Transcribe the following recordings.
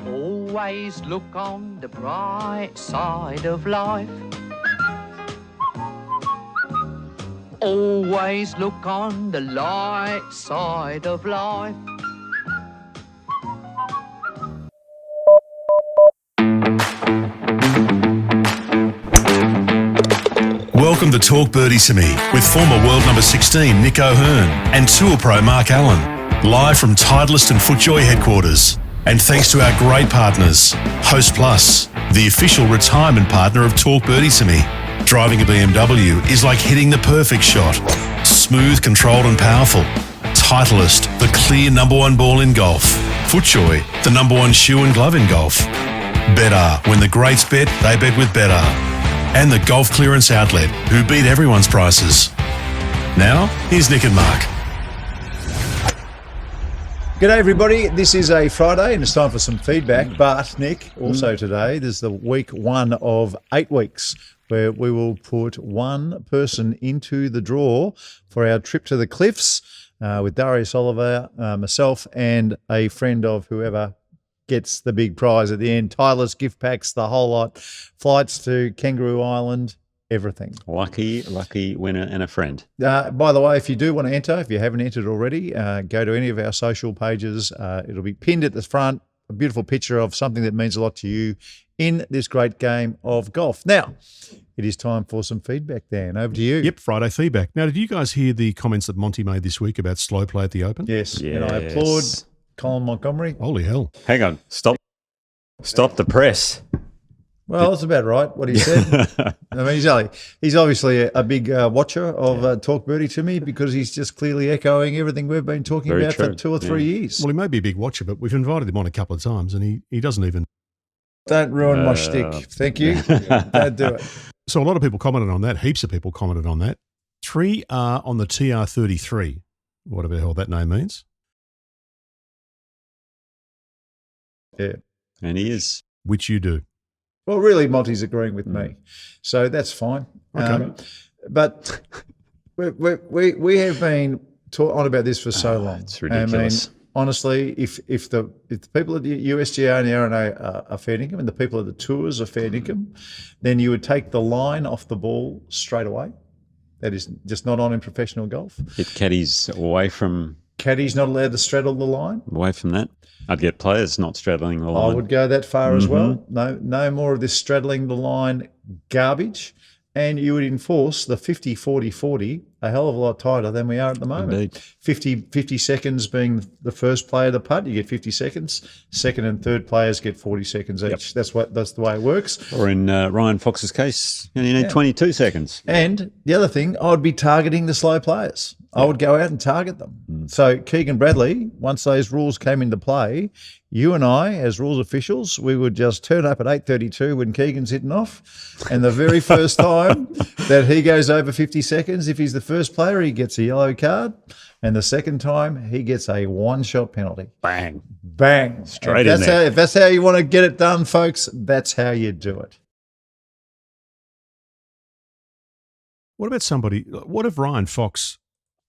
Always look on the bright side of life. Always look on the light side of life. Welcome to Talk Birdie to Me with former world number 16 Nick O'Hearn and Tour Pro Mark Allen, live from Titleist and FootJoy headquarters. And thanks to our great partners, Host Plus, the official retirement partner of Talk Birdie to Me. Driving a BMW is like hitting the perfect shot. Smooth, controlled and powerful. Titleist, the clear number one ball in golf. FootJoy, the number one shoe and glove in golf. Better, when the greats bet, they bet with Better. And the Golf Clearance Outlet, who beat everyone's prices. Now, here's Nick and Mark. G'day everybody, this is a Friday and it's time for some feedback, but Nick, also today, there's the week 1 of 8 weeks where we will put one person into the draw for our trip to the cliffs with Darius Oliver, myself and a friend of whoever gets the big prize at the end. Tyler's gift packs, the whole lot, flights to Kangaroo Island, everything. Lucky winner and a friend. By the way, if you do want to enter, if you haven't entered already, go to any of our social pages. It'll be pinned at the front, a beautiful picture of something that means a lot to you in this great game of golf. Now, it is time for some feedback, Dan. Over to you. Yep, Friday feedback. Now, did you guys hear the comments that Monty made this week about slow play at the Open? Yes. And I applaud Colin Montgomery. Holy hell. Hang on. Stop the press. Well, that's about right, what he said. I mean, he's obviously a big watcher of Talk Birdie to Me because he's just clearly echoing everything we've been talking Very about true. for 2 or 3 years. Well, he may be a big watcher, but we've invited him on a couple of times and he doesn't even. Don't ruin my shtick. Thank you. Don't do it. So a lot of people commented on that. Heaps of people commented on that. 3 are on the TR33, whatever the hell that name means. Yeah. And he is. Which you do. Well, really, Monty's agreeing with me, so that's fine. Okay. But we have been on about this for so long. It's ridiculous. I mean, honestly, if the people at the USGA and the R&A are fair dinkum and the people at the tours are fair dinkum, then you would take the line off the ball straight away. That is just not on in professional golf. Get caddies away from Caddy's not allowed to straddle the line. that. I'd get players not straddling the line. I would go that far as well. No more of this straddling the line garbage. And you would enforce the 50, 40, 40 a hell of a lot tighter than we are at the moment. Indeed. 50 seconds being the first player to putt, you get 50 seconds. Second and third players get 40 seconds each. That's the way it works. Or in Ryan Fox's case, you need 22 seconds. And the other thing, I would be targeting the slow players. I would go out and target them. So Keegan Bradley, once those rules came into play, you and I, as rules officials, we would just turn up at 8:32 when Keegan's hitting off. And the very first time that he goes over 50 seconds, if he's the first player, he gets a yellow card. And the second time, he gets a one-shot penalty. Bang. Bang. Straight in there. If that's how you want to get it done, folks, that's how you do it. What if Ryan Fox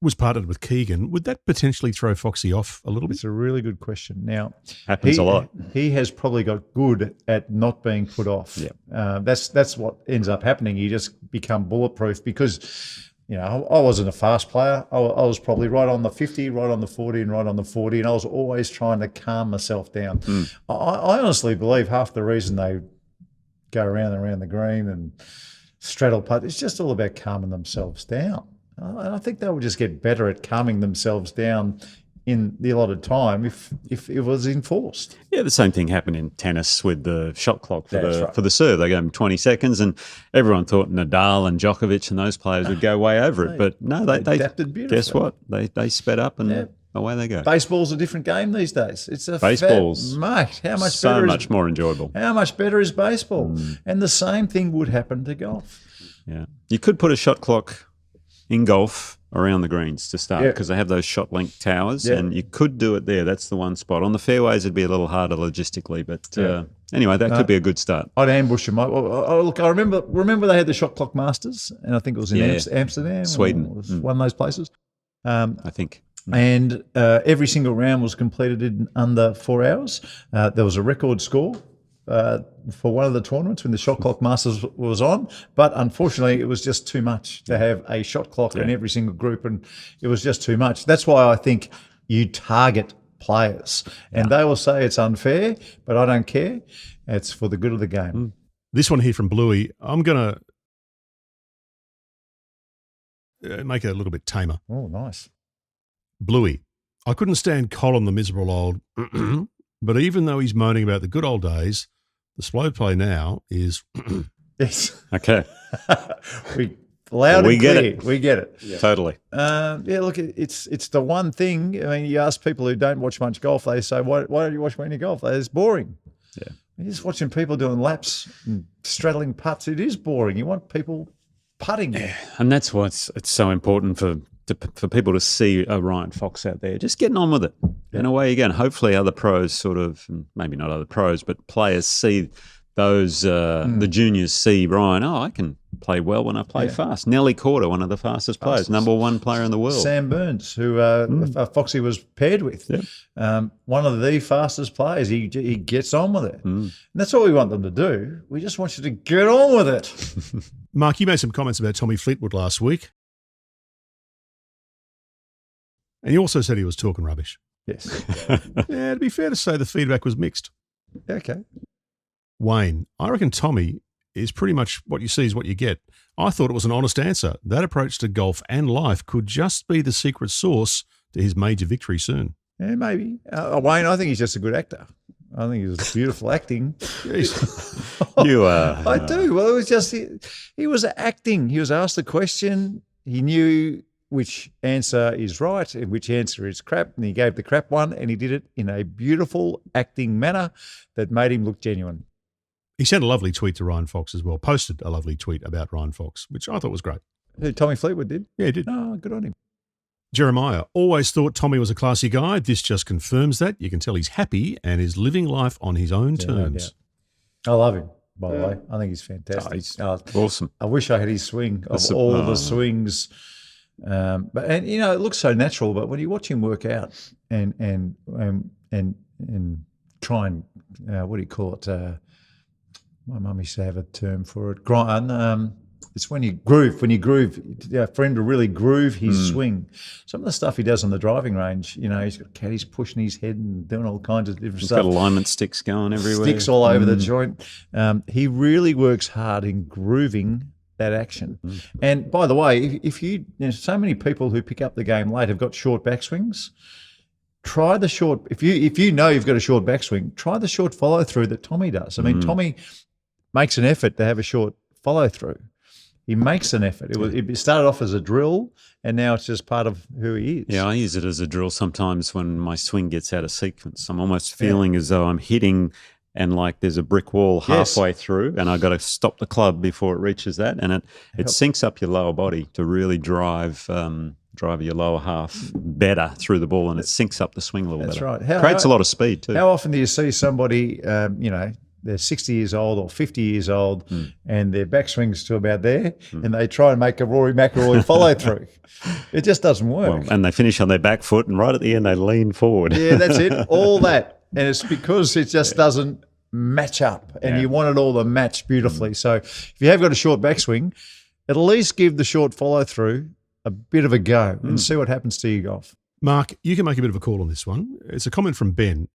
was partnered with Keegan? Would that potentially throw Foxy off a little bit? It's a really good question. Now, Happens a lot. He has probably got good at not being put off. Yeah. That's what ends up happening. You just become bulletproof because, you know, I wasn't a fast player. I was probably right on the 50, right on the 40, and right on the 40, and I was always trying to calm myself down. I honestly believe half the reason they go around and around the green and straddle putt, it's just all about calming themselves down. And I think they would just get better at calming themselves down in the allotted time if it was enforced. Yeah, the same thing happened in tennis with the shot clock for That's right. for the serve. They gave them 20 seconds, and everyone thought Nadal and Djokovic and those players would go way over it. But no, they adapted beautifully. Guess what? They sped up and away they go. Baseball's a different game these days. It's a Baseball's mate. How much so better much more enjoyable. How much better is baseball? And the same thing would happen to golf. Yeah, you could put a shot clock in golf around the greens to start because they have those shot length towers, and you could do it there. That's the one spot. On the fairways, it'd be a little harder logistically, but anyway, that could be a good start. I'd ambush them. Look, I remember they had the shot clock masters, and I think it was in Amsterdam, Sweden. or one of those places. I think. And every single round was completed in under 4 hours. There was a record score for one of the tournaments when the Shot Clock Masters was on, but unfortunately it was just too much to have a shot clock in every single group, and it was just too much. That's why I think you target players, and they will say it's unfair, but I don't care. It's for the good of the game. This one here from Bluey, I'm going to make it a little bit tamer. Oh, nice. Bluey, I couldn't stand Colin the miserable old, but even though he's moaning about the good old days, the slow play now is Yes. Okay. Loud we and get clear. it. We get it. Yeah. Totally. Look, it's the one thing. I mean, you ask people who don't watch much golf, they say, why don't you watch any golf? It's boring. Yeah. You're just watching people doing laps and straddling putts. It is boring. You want people putting. Yeah. And that's why it's so important for people to see a Ryan Fox out there just getting on with it. Yeah. In a way, again, hopefully other pros sort of, maybe not other pros, but players see those, the juniors see Ryan, I can play well when I play fast. Nelly Corder, one of the fastest players, number one player in the world. Sam Burns, who Foxy was paired with, one of the fastest players. He gets on with it. And that's all we want them to do. We just want you to get on with it. Mark, you made some comments about Tommy Fleetwood last week. And you also said he was talking rubbish. Yes. Yeah, to be fair to say, the feedback was mixed. Okay. Wayne, I reckon Tommy is pretty much what you see is what you get. I thought it was an honest answer. That approach to golf and life could just be the secret sauce to his major victory soon. Yeah, maybe. Wayne, I think he's just a good actor. I think he was beautiful acting. You are. I do. Well, it was just, he was acting. He was asked a question. He knew which answer is right and which answer is crap, and he gave the crap one, and he did it in a beautiful acting manner that made him look genuine. He sent a lovely tweet to Ryan Fox as well, posted a lovely tweet about Ryan Fox, which I thought was great. Who, Tommy Fleetwood did? Yeah, he did. Oh, good on him. Jeremiah, always thought Tommy was a classy guy. This just confirms that. You can tell he's happy and is living life on his own terms. I love him, by the way. I think he's fantastic. He's awesome. I wish I had his swing of all the swings. But you know, it looks so natural, but when you watch him work out and try and what do you call it? My mum used to have a term for it. Grind. It's when you groove. For him to really groove his swing. Some of the stuff he does on the driving range, you know, he's got caddies pushing his head and doing all kinds of different stuff. He's got alignment sticks going everywhere. Sticks all over the joint. He really works hard in grooving that action. And by the way, if so many people who pick up the game late have got short backswings. Try the short. If you know you've got a short backswing, try the short follow through that Tommy does. I mean, Tommy makes an effort to have a short follow through. He makes an effort. It started off as a drill, and now it's just part of who he is. Yeah, I use it as a drill sometimes when my swing gets out of sequence. I'm almost feeling as though I'm hitting and like there's a brick wall halfway through, and I've got to stop the club before it reaches that, and it syncs up your lower body to really drive your lower half better through the ball, and it syncs up the swing a little better. That's right. Creates a lot of speed too. How often do you see somebody, they're 60 years old or 50 years old and their backswing's to about there and they try and make a Rory McIlroy follow through? It just doesn't work. Well, and they finish on their back foot, and right at the end they lean forward. Yeah, that's it. All that. And it's because it just doesn't match up, and you want it all to match beautifully. So if you have got a short backswing, at least give the short follow through a bit of a go and see what happens to your golf. Mark, you can make a bit of a call on this one. It's a comment from Ben.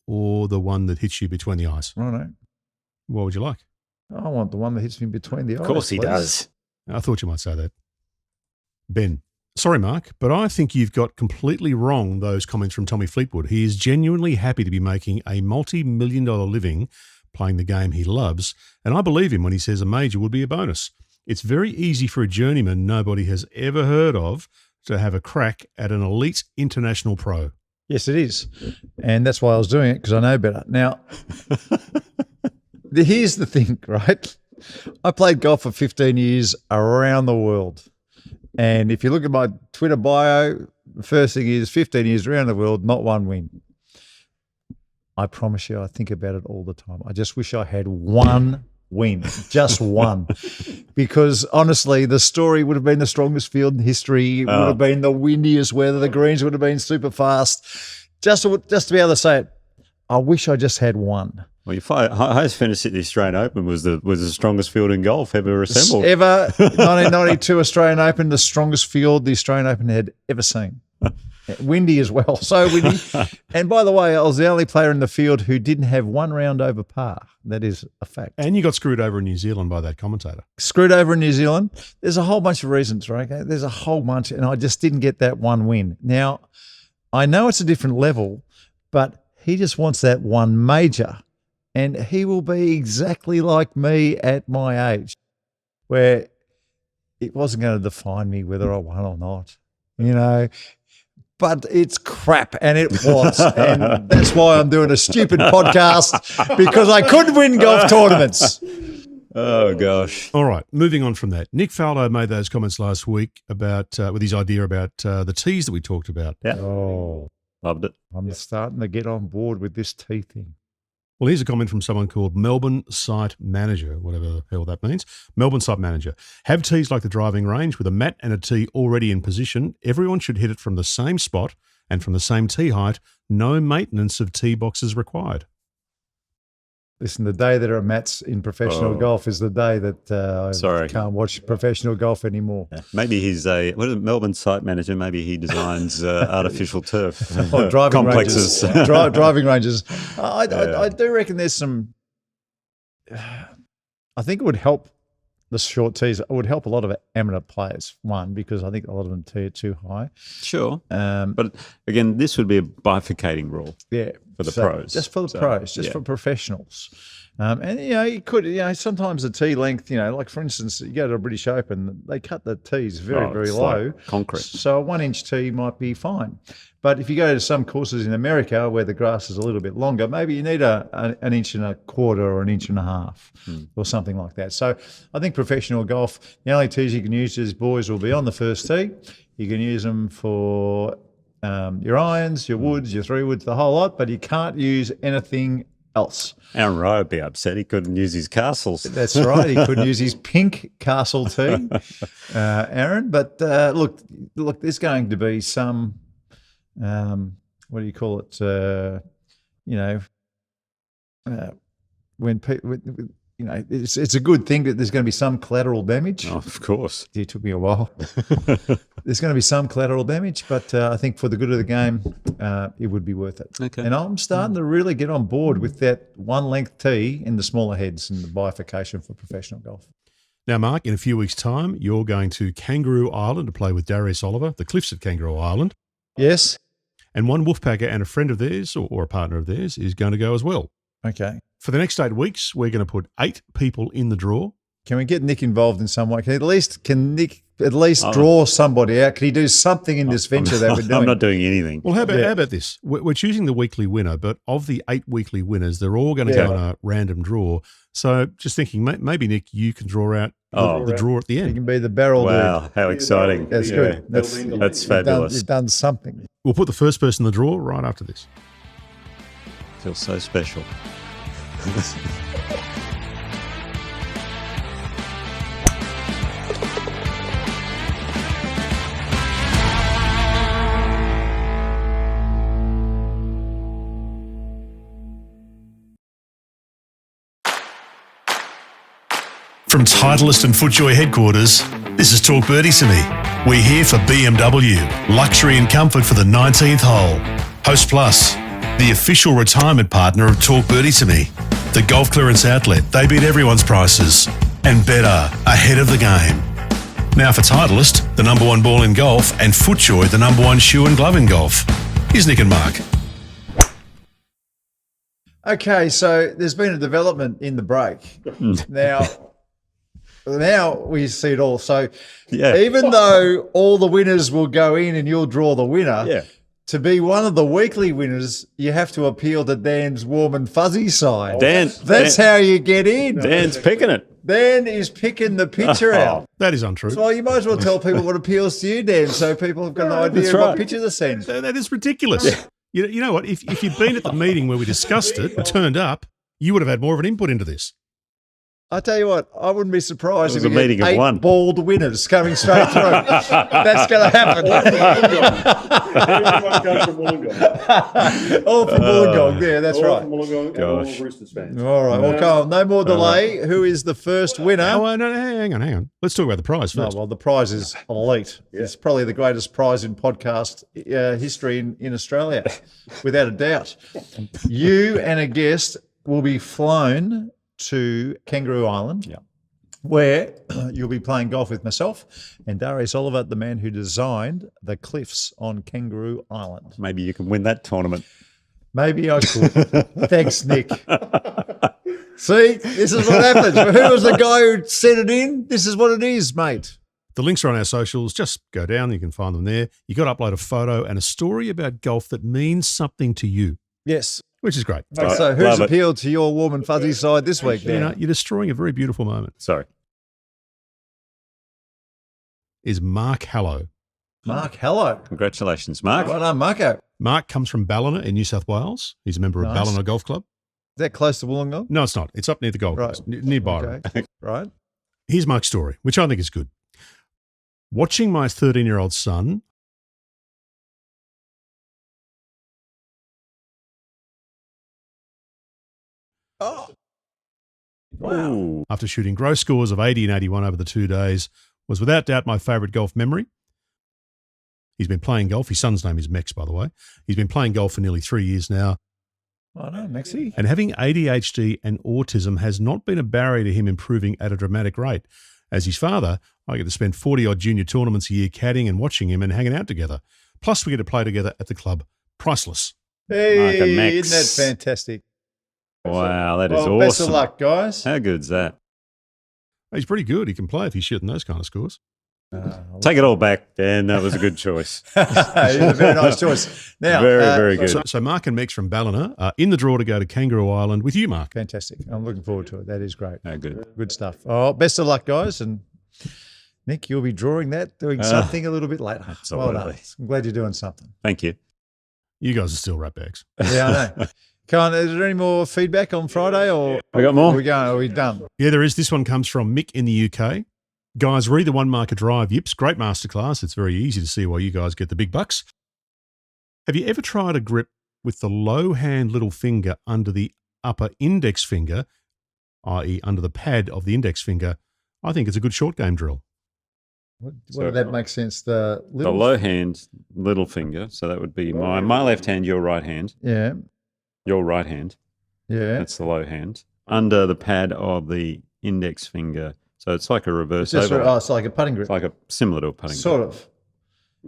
Or the one that hits you between the eyes. Righto. What would you like? I want the one that hits me between the eyes. Of course he does. I thought you might say that. Ben, sorry, Mark, but I think you've got completely wrong those comments from Tommy Fleetwood. He is genuinely happy to be making a multi-million-dollar living playing the game he loves, and I believe him when he says a major would be a bonus. It's very easy for a journeyman nobody has ever heard of to have a crack at an elite international pro. Yes, it is. And that's why I was doing it, because I know better. Now, here's the thing, right? I played golf for 15 years around the world. And if you look at my Twitter bio, the first thing is 15 years around the world, not one win. I promise you, I think about it all the time. I just wish I had one win, just one. Because honestly, the story would have been the strongest field in history. It would have been the windiest weather. The greens would have been super fast. Just to be able to say it, I wish I just had one. Well, your highest finish at the Australian Open was the strongest field in golf ever assembled. 1992 Australian Open, the strongest field the Australian Open had ever seen. Windy as well, so windy. And by the way, I was the only player in the field who didn't have one round over par. That is a fact. And you got screwed over in New Zealand by that commentator. Screwed over in New Zealand. There's a whole bunch of reasons, right? There's a whole bunch, and I just didn't get that one win. Now, I know it's a different level, but he just wants that one major. And he will be exactly like me at my age, where it wasn't going to define me whether I won or not, But it's crap, and it was. And that's why I'm doing a stupid podcast, because I couldn't win golf tournaments. Oh, gosh. All right, moving on from that. Nick Faldo made those comments last week about with his idea about the tees that we talked about. Yeah. Oh, loved it. I'm starting to get on board with this tee thing. Well, here's a comment from someone called Melbourne Site Manager, whatever the hell that means. Melbourne Site Manager. Have tees like the driving range with a mat and a tee already in position. Everyone should hit it from the same spot and from the same tee height. No maintenance of tee boxes required. Listen, the day there are mats in professional golf is the day that I can't watch professional golf anymore. Yeah. Maybe he's Melbourne Site Manager. Maybe he designs artificial turf driving complexes. Ranges. Driving ranges. I do reckon there's some. I think it would help the short tees. It would help a lot of amateur players. One, because I think a lot of them tee it too high. Sure, but again, this would be a bifurcating rule. Yeah. For the pros. Just for the pros, for professionals. And, you could, sometimes the tee length, like for instance, you go to a British Open, they cut the tees very, very low. Like concrete. So a 1 inch tee might be fine. But if you go to some courses in America where the grass is a little bit longer, maybe you need an inch and a quarter or an inch and a half or something like that. So I think professional golf, the only tees you can use as boys will be on the first tee. You can use them for your irons, your woods, your 3-woods, the whole lot, but you can't use anything else. Aaron Rowe would be upset. He couldn't use his castles. That's right. He couldn't use his pink castle tee, Aaron. But look, there's going to be some, what do you call it? When people, it's a good thing that there's going to be some collateral damage. Oh, of course. It took me a while. There's going to be some collateral damage, but I think for the good of the game, it would be worth it. Okay. And I'm starting to really get on board with that one-length tee in the smaller heads and the bifurcation for professional golf. Now, Mark, in a few weeks' time, you're going to Kangaroo Island to play with Darius Oliver, the cliffs at Kangaroo Island. Yes. And one Wolfpacker and a friend of theirs or a partner of theirs is going to go as well. Okay. For the next 8 weeks, we're going to put 8 people in the draw. Can we get Nick involved in some way? Can Nick at least draw somebody out? Can he do something in this venture that we're doing? I'm not doing anything. Well, how about this? We're choosing the weekly winner, but of the 8 weekly winners, they're all going to go on a random draw. So just thinking, maybe, Nick, you can draw out the draw at the end. You can be the barrel dude. Wow, how exciting. That's good. That's fabulous. You've done something. We'll put the first person in the draw right after this. Feels so special. From Titleist and FootJoy headquarters, this is Talk Birdie to Me. We're here for BMW, luxury and comfort for the 19th hole. Host Plus, the official retirement partner of Talk Birdie to Me. The golf clearance outlet, they beat everyone's prices. And better, ahead of the game. Now for Titleist, the number one ball in golf, and FootJoy, the number one shoe and glove in golf. Here's Nick and Mark. Okay, so there's been a development in the break. Now we see it all. So even though all the winners will go in and you'll draw the winner, to be one of the weekly winners, you have to appeal to Dan's warm and fuzzy side. That's how you get in. Dan's picking it. Dan is picking the picture out. That is untrue. So you might as well tell people what appeals to you, Dan, so people have got an idea of what picture to send. That is ridiculous. Yeah. You know what? If you'd been at the meeting where we discussed it and turned up, you would have had more of an input into this. I tell you what, I wouldn't be surprised It was if a we meeting get of 8 one. bald winners coming straight through. That's going to happen. Everyone comes from Wollongong. All from Wollongong. Yeah, that's All right. from Wollongong and all Roosters fans. All right, well, come on. No more delay. Who is the first winner? Oh, no, hang on. Let's talk about the prize No, first. well, the prize is elite. It's probably the greatest prize in podcast history in Australia, without a doubt. You and a guest will be flown to Kangaroo Island, where you'll be playing golf with myself and Darius Oliver, the man who designed the cliffs on Kangaroo Island. Maybe you can win that tournament. Maybe I could. Thanks, Nick. See, this is what happens. Who was the guy who sent it in? This is what it is, mate. The links are on our socials. Just go down. You can find them there. You got to upload a photo and a story about golf that means something to you, Yes. which is great. So who's Love it. appealed to your warm and fuzzy side this week, You Dan? know, you're destroying a very beautiful moment. Sorry. Is Mark Hallow. Mark, hello. Congratulations, Mark. Well done, Marco. Is Mark comes from Ballina in New South Wales. He's a member of Nice. Ballina Golf Club. that close to Wollongong? No, it's not. It's up near the Gold Right. Coast, near Byron. Okay. Right. Here's Mark's story, which I think is good. Watching my 13-year-old son Ooh. after shooting gross scores of 80 and 81 over the 2 days was without doubt my favourite golf memory. He's been playing golf. His son's name is Mex, by the way. He's been playing golf for nearly 3 years now. I know, Maxie. And having ADHD and autism has not been a barrier to him improving at a dramatic rate. As his father, I get to spend 40-odd junior tournaments a year caddying and watching him and hanging out together. Plus, we get to play together at the club. Priceless. Hey, Mark and Max. isn't that fantastic? Wow, that is Well, awesome. best of luck, guys. How good's that? He's pretty good. He can play if he's shooting those kind of scores. Take it all back, Dan. That was a good choice. a very nice choice. Now, Very good. So Mark and Mex from Ballina are in the draw to go to Kangaroo Island with you, Mark. Fantastic. I'm looking forward to it. That is great. How good. Good stuff. Oh, best of luck, guys. And Nick, you'll be drawing that, doing something a little bit later. Absolutely. Well done. I'm glad you're doing something. Thank you. You guys are still ratbags. Yeah, I know. Come on, is there any more feedback on Friday or We got more? are we going? Are we done? Yeah, there is. This one comes from Mick in the UK. Guys, read the one marker drive. Yips, great masterclass. It's very easy to see why you guys get the big bucks. Have you ever tried a grip with the low hand little finger under the upper index finger, i.e. under the pad of the index finger? I think it's a good short game drill. What So- did that make sense? The The little, low hand, little finger. So that would be my left hand, your right hand. yeah, Your right hand. yeah. That's the low hand. Under the pad of the index finger. So it's like a reverse It's just overlap. it's like a putting grip, It's like a similar to a putting sort grip. of.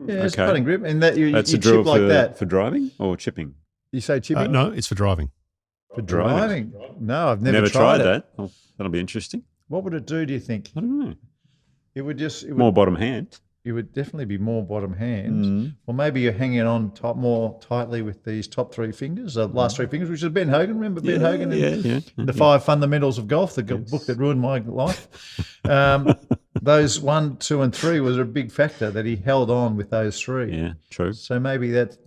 Yeah, it's a Okay. putting grip, and that you That's you a drill chip like for, that. for driving or chipping? You say chipping No, it's for driving. for driving? No, I've never, tried it. that. Oh, that'll be interesting. What would it do? Do you think I don't know. it would just it would, More bottom hand. it would definitely be more bottom hand, Mm. or maybe you're hanging on top more tightly with these top three fingers, the last three fingers, which is Ben Hogan. Remember Ben Hogan? Yeah. The Five Fundamentals of Golf, the book that ruined my life. Those 1, 2, and 3 was a big factor that he held on with those three. Yeah, true. So maybe that.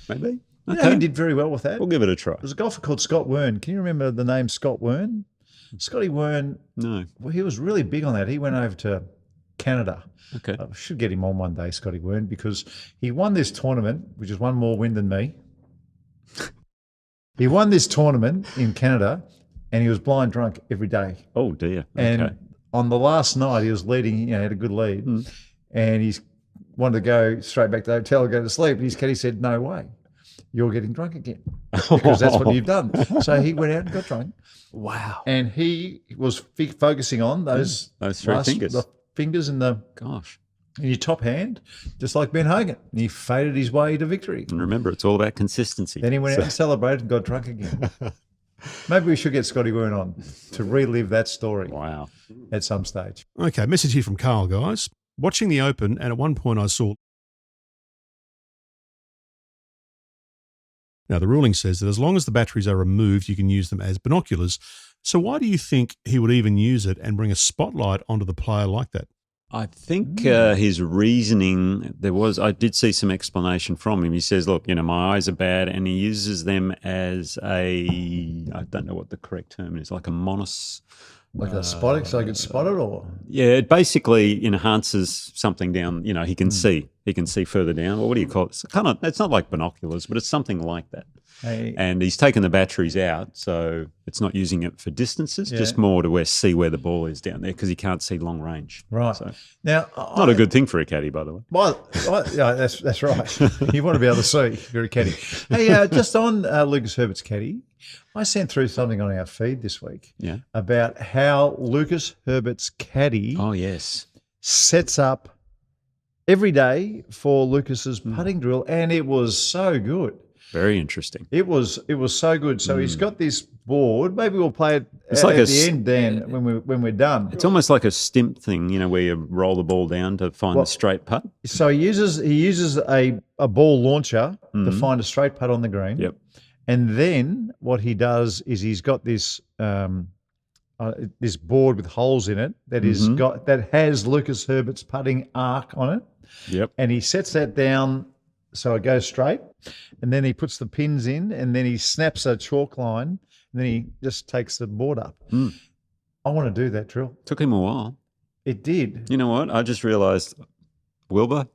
Maybe. You know, Okay. he did very well with that. We'll give it a try. There's a golfer called Scott Wern. Can you remember the name Scott Wern? Scotty Wern, No. well, he was really big on that. He went over to Canada. Okay. I should get him on one day, Scotty Wern, because he won this tournament, which is one more win than me. He won this tournament in Canada, and he was blind drunk every day. Oh, dear. And Okay. on the last night, he was leading, he had a good lead, and he's wanted to go straight back to the hotel and go to sleep. And his caddy said, "No way, you're getting drunk again," because that's what you've done. So he went out and got drunk. Wow. And he was focusing on those Those three fingers. the fingers in Gosh. your top hand, just like Ben Hogan. And he faded his way to victory. And remember, it's all about consistency. Then he went out and celebrated and got drunk again. Maybe we should get Scotty Wern on to relive that story Wow. at some stage. Okay, message here from Carl, guys. Watching the Open, and at one point I saw. Now, the ruling says that as long as the batteries are removed, you can use them as binoculars. So why do you think he would even use it and bring a spotlight onto the player like that? I think his reasoning, I did see some explanation from him. He says, look, my eyes are bad, and he uses them as I don't know what the correct term is, like a Like a spotting, so I could spot it, or Yeah, it basically enhances something down. He can see. He can see further down. Well, what do you call it? It's not like binoculars, but it's something like that. And he's taken the batteries out, so it's not using it for distances, just more to see where the ball is down there because he can't see long range. Right. So, now, not a good thing for a caddy, by the way. Well, yeah, that's right. You want to be able to see if you're a caddy. Hey, just on Lucas Herberts' caddy, I sent through something on our feed this week about how Lucas Herberts' caddy sets up every day for Lucas's putting drill, and it was so good. Very interesting. It was so good. So he's got this board. Maybe we'll play it at the end, Dan, when we're done. It's almost like a stimp thing, where you roll the ball down to find the straight putt. So he uses a ball launcher to find a straight putt on the green. Yep. And then what he does is he's got this this board with holes in it that has Lucas Herbert's putting arc on it. Yep. And he sets that down so it goes straight, and then he puts the pins in, and then he snaps a chalk line, and then he just takes the board up. I want to do that drill. Took him a while. It did. You know what? I just realised, Wilbur,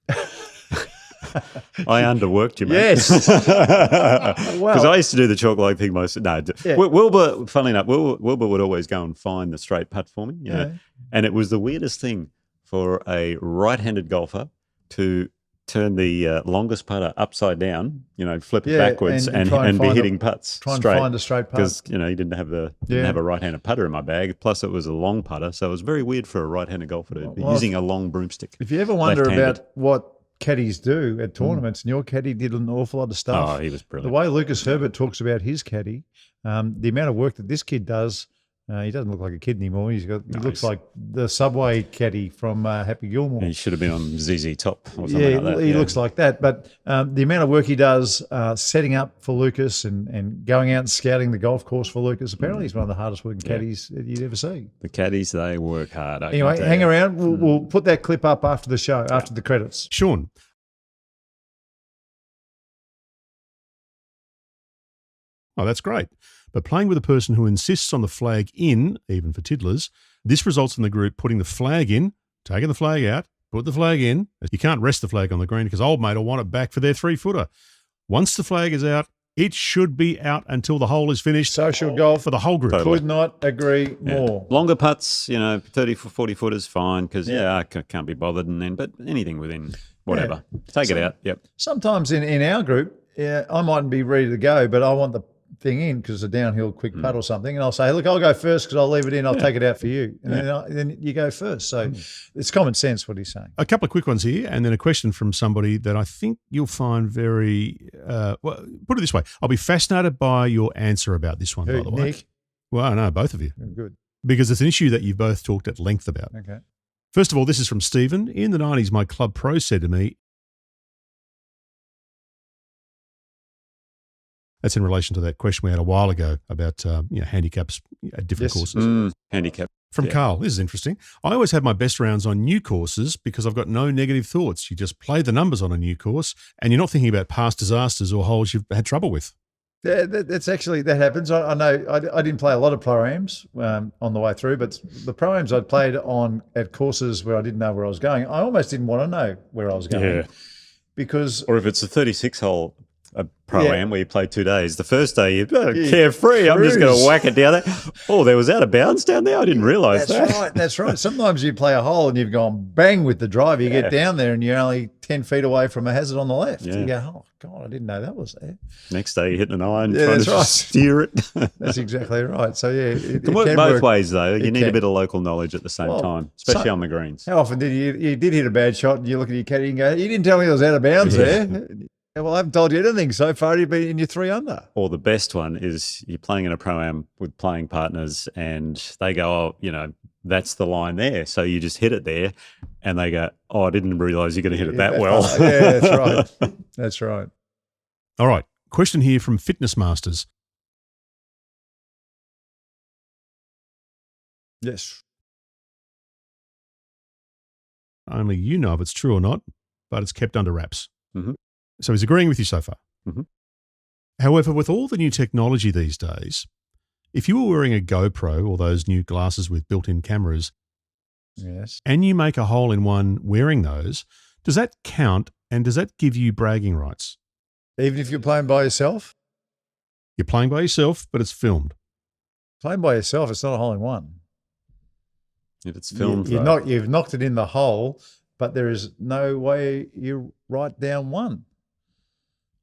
I underworked you, mate. Yes. Because I used to do the chalk line thing most. No, Wilbur. Funnily enough, Wilbur would always go and find the straight putt for me. You know? And it was the weirdest thing for a right-handed golfer to turn the longest putter upside down, flip it backwards and be hitting putts try and straight. Find a straight putt. Because, he didn't have a right-handed putter in my bag. Plus, it was a long putter, so it was very weird for a right-handed golfer to be using a long broomstick. If you ever wonder about what caddies do at tournaments, and your caddy did an awful lot of stuff. Oh, he was brilliant. The way Lucas Herbert talks about his caddy, the amount of work that this kid does, he doesn't look like a kid anymore. He looks like the Subway caddy from Happy Gilmore. He should have been on ZZ Top or something like that. He looks like that. But the amount of work he does setting up for Lucas and going out and scouting the golf course for Lucas, apparently he's one of the hardest working caddies that you'd ever see. The caddies, they work hard. Anyway, hang around. We'll put that clip up after the show, after the credits. Sean. Oh, that's great. But playing with a person who insists on the flag in, even for tiddlers, this results in the group putting the flag in, taking the flag out, put the flag in. You can't rest the flag on the green because old mate will want it back for their 3-footer. Once the flag is out, it should be out until the hole is finished. Social golf for the whole group. Totally. Could not agree more. Longer putts, 30 for 40 footers, fine, because I can't be bothered. But anything within whatever, take it out. Yep. Sometimes in our group, I mightn't be ready to go, but I want the thing in because it's a downhill quick putt or something, and I'll say, look, I'll go first because I'll leave it in. I'll take it out for you, and then you go first. So it's common sense what he's saying. A couple of quick ones here, and then a question from somebody that I think you'll find very well. Put it this way: I'll be fascinated by your answer about this one. By the way, Nick? Well, no, both of you. Good, because it's an issue that you've both talked at length about. Okay. First of all, this is from Stephen. In the 90s, my club pro said to me, that's in relation to that question we had a while ago about handicaps at different courses. Handicap. From Carl, this is interesting. I always have my best rounds on new courses because I've got no negative thoughts. You just play the numbers on a new course and you're not thinking about past disasters or holes you've had trouble with. That's actually, that happens. I know I didn't play a lot of pro-ams on the way through, but the pro-ams I'd played on at courses where I didn't know where I was going, I almost didn't want to know where I was going. Yeah. Because... Or if it's a 36-hole pro-am where you play 2 days, the first day you're carefree. I'm just going to whack it down there. Oh, there was out of bounds down there? I didn't realise that. That's right. Sometimes you play a hole and you've gone bang with the driver. You get down there and you're only 10 feet away from a hazard on the left. Yeah. You go, oh, God, I didn't know that was there. Next day you're hitting an iron trying to steer it. That's exactly right. So, it can work both ways, though. You need a bit of local knowledge at the same time, especially on the greens. How often did you did hit a bad shot and you look at your caddy and go, you didn't tell me it was out of bounds there? Well, I haven't told you anything so far. You've been in your 3 under. Or the best one is you're playing in a pro-am with playing partners and they go, that's the line there. So you just hit it there and they go, I didn't realise you're going to hit it that well. Yeah, that's right. That's right. All right. Question here from Fitness Masters. Yes. Only you know if it's true or not, but it's kept under wraps. Mm-hmm. So he's agreeing with you so far. Mm-hmm. However, with all the new technology these days, If you were wearing a GoPro or those new glasses with built-in cameras, Yes. and you make a hole in one wearing those, does that count and does that give you bragging rights? Even if you're playing by yourself? You're playing by yourself, but it's filmed. Playing by yourself, it's not a hole in one. If it's filmed, You've knocked it in the hole, but there is no way you write down one.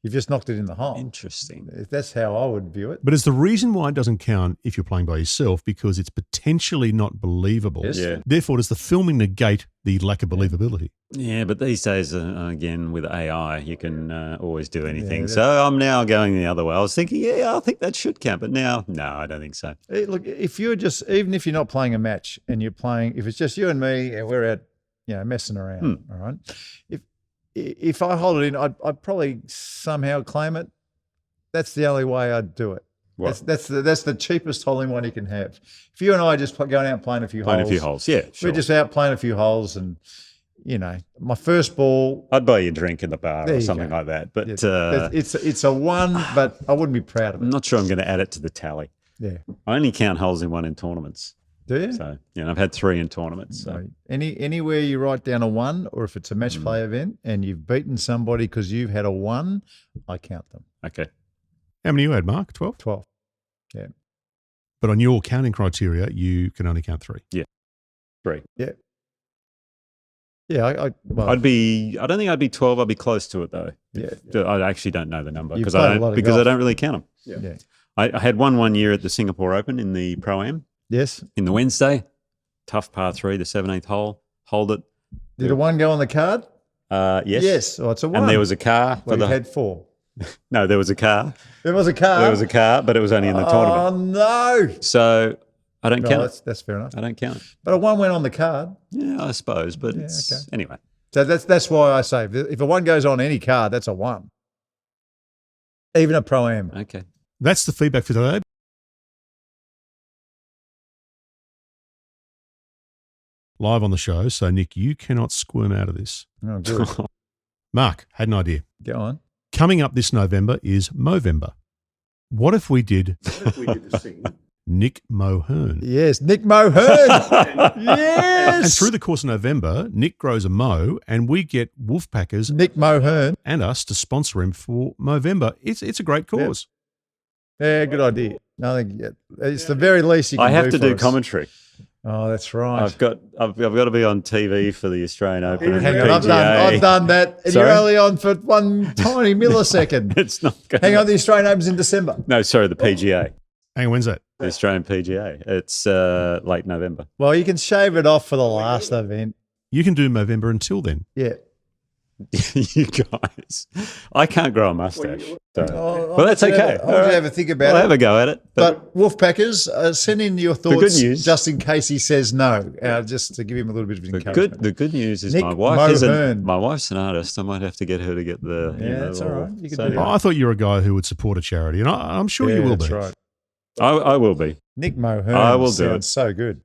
You've just knocked it in the hole. Interesting. That's how I would view it. But is the reason why it doesn't count if you're playing by yourself because it's potentially not believable? Yes. Yeah. Therefore, does the filming negate the lack of believability? Yeah, but these days, again, with AI, you can always do anything. Yeah, so I'm now going the other way. I was thinking, I think that should count. But now, no, I don't think so. Look, if you're just, even if you're not playing a match and you're playing, if it's just you and me and we're out, messing around, all right? If I hold it in, I'd probably somehow claim it. That's the only way I'd do it. What? That's the cheapest hole in one you can have. If you and I are just going out and playing a few holes. Yeah, sure. We're just out playing a few holes and, my first ball. I'd buy you a drink in the bar There or you something go. like that. But It's a one, but I wouldn't be proud of I'm it. not sure I'm going to add it to the tally. Yeah. I only count holes in one in tournaments. Do you? So, I've had 3 in tournaments. So. No. Anywhere you write down a one, or if it's a match play event and you've beaten somebody because you've had a one, I count them. Okay. How many you had, Mark? 12? 12. Yeah. But on your counting criteria, you can only count 3. 3. Yeah. Yeah. I I don't think I'd be 12. I'd be close to it though. Yeah. I actually don't know the number You've because played I a lot don't of golf. really count them. Yeah. I had one year at the Singapore Open in the Pro-Am Yes. in the Wednesday. Tough par 3, the 17th hole. Hold it. Did a one go on the card? Yes. Yes. Oh, it's a one. And there was a car. Well, you had 4. No, there was a car. There was a car. There was a car, but it was only in the tournament. Oh, no. So I don't count it. That's fair enough. I don't count it. But a one went on the card. Yeah, I suppose. But Yeah, it's okay. anyway. So that's why I say if a one goes on any card, that's a one. Even a Pro-Am. Okay. That's the feedback for today. Live on the show. So, Nick, you cannot squirm out of this. Oh, good. Mark, had an idea. Go on. Coming up this November is Movember. What if we did Nick Mohern? Yes, Nick Mohern. Yes. And through the course of November, Nick grows a mo and we get Wolfpackers Nick Mohern. and us to sponsor him for Movember. It's a great cause. Yeah, good idea. I think it's the very least you can I have do to for do us. commentary. Oh, that's right. I've got to be on TV for the Australian Open. and Hang the on, I've PGA. done that. And Sorry? you're only on for one tiny millisecond. It's not going. Hang on, the Australian Open's in December. No, sorry, the PGA, Hang on, when's that? the Australian PGA. It's late November. Well, you can shave it off for the last event. You can do Movember until then. Yeah. You guys, I can't grow a mustache. So. I'll Well, that's let you okay. I'll let you have a think about I'll it. have a go at it. But Wolfpackers, send in your good thoughts news- just in case he says no, just to give him a little bit of encouragement. The good news is Nick my wife's Mohern. an artist. I might have to get her to get the. Yeah, that's all right. You can do Oh, that. I thought you were a guy who would support a charity, and I'm sure you will that's be. right. I will be. Nick Mohern I will do sounds it. so good.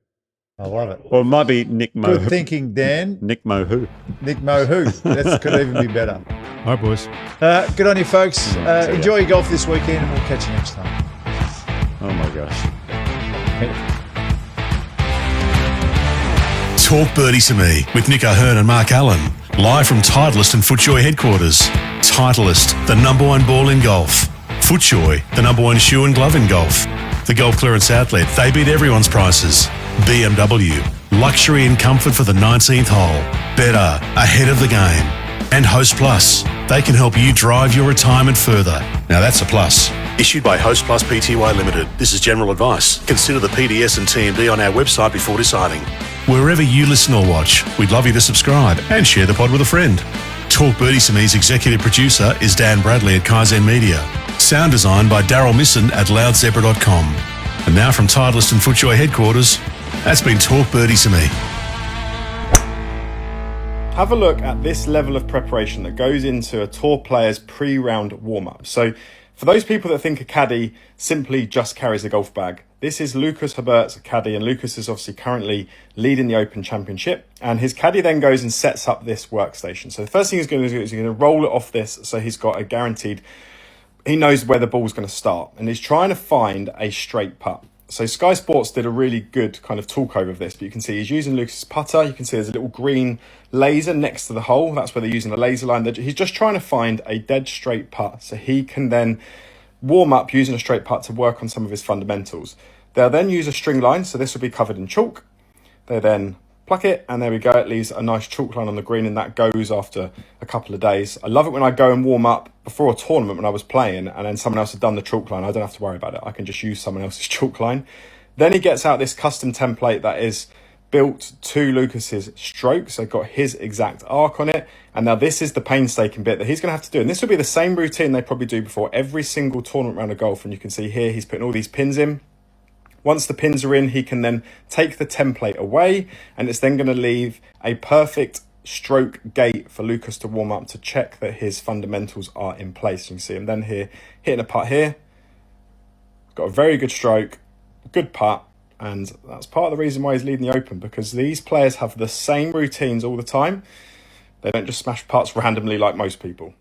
I love it. Or it might be Nick Good Mohu. thinking, Dan. Nick Mohu. Nick Mohu. That could even be better. All right, boys. Good on you, folks. See ya. Enjoy your golf this weekend, and we'll catch you next time. Oh my gosh. Talk Birdie to Me with Nick O'Hearn and Mark Allen. Live from Titleist and FootJoy headquarters. Titleist, the #1 ball in golf. FootJoy, the #1 shoe and glove in golf. The Golf Clearance Outlet, they beat everyone's prices. BMW, luxury and comfort for the 19th hole. Better, ahead of the game. And Host Plus, they can help you drive your retirement further. Now that's a plus. Issued by Host Plus Pty Limited. This is general advice. Consider the PDS and TMD on our website before deciding. Wherever you listen or watch, we'd love you to subscribe and share the pod with a friend. Talk Birdie to Me's executive producer is Dan Bradley at Kaizen Media. Sound design by Daryl Misson at loudzebra.com. And now from Titleist and FootJoy headquarters, that's been Talk Birdie to Me. Have a look at this level of preparation that goes into a tour player's pre-round warm-up. So for those people that think a caddy simply just carries a golf bag, this is Lucas Herberts, a caddy, and Lucas is obviously currently leading the Open Championship. And his caddy then goes and sets up this workstation. So the first thing he's going to do is he's going to roll it off this, so he's got a guaranteed, he knows where the ball's going to start. And he's trying to find a straight putt. So Sky Sports did a really good kind of talk over of this, but you can see he's using Lucas's putter. You can see there's a little green laser next to the hole. That's where they're using the laser line. He's just trying to find a dead straight putt so he can then warm up using a straight putt to work on some of his fundamentals. They'll then use a string line, so this will be covered in chalk. They then pluck it, and there we go. It leaves a nice chalk line on the green, and that goes after a couple of days. I love it when I go and warm up before a tournament when I was playing, and then someone else had done the chalk line. I don't have to worry about it. I can just use someone else's chalk line. Then he gets out this custom template that is built to Lucas's stroke, so got his exact arc on it. And now this is the painstaking bit that he's going to have to do. And this will be the same routine they probably do before every single tournament round of golf. And you can see here, he's putting all these pins in. Once the pins are in, he can then take the template away, and it's then going to leave a perfect stroke gate for Lucas to warm up to check that his fundamentals are in place. You can see him then here hitting a putt here. Got a very good stroke, good putt, and that's part of the reason why he's leading the Open, because these players have the same routines all the time. They don't just smash putts randomly like most people.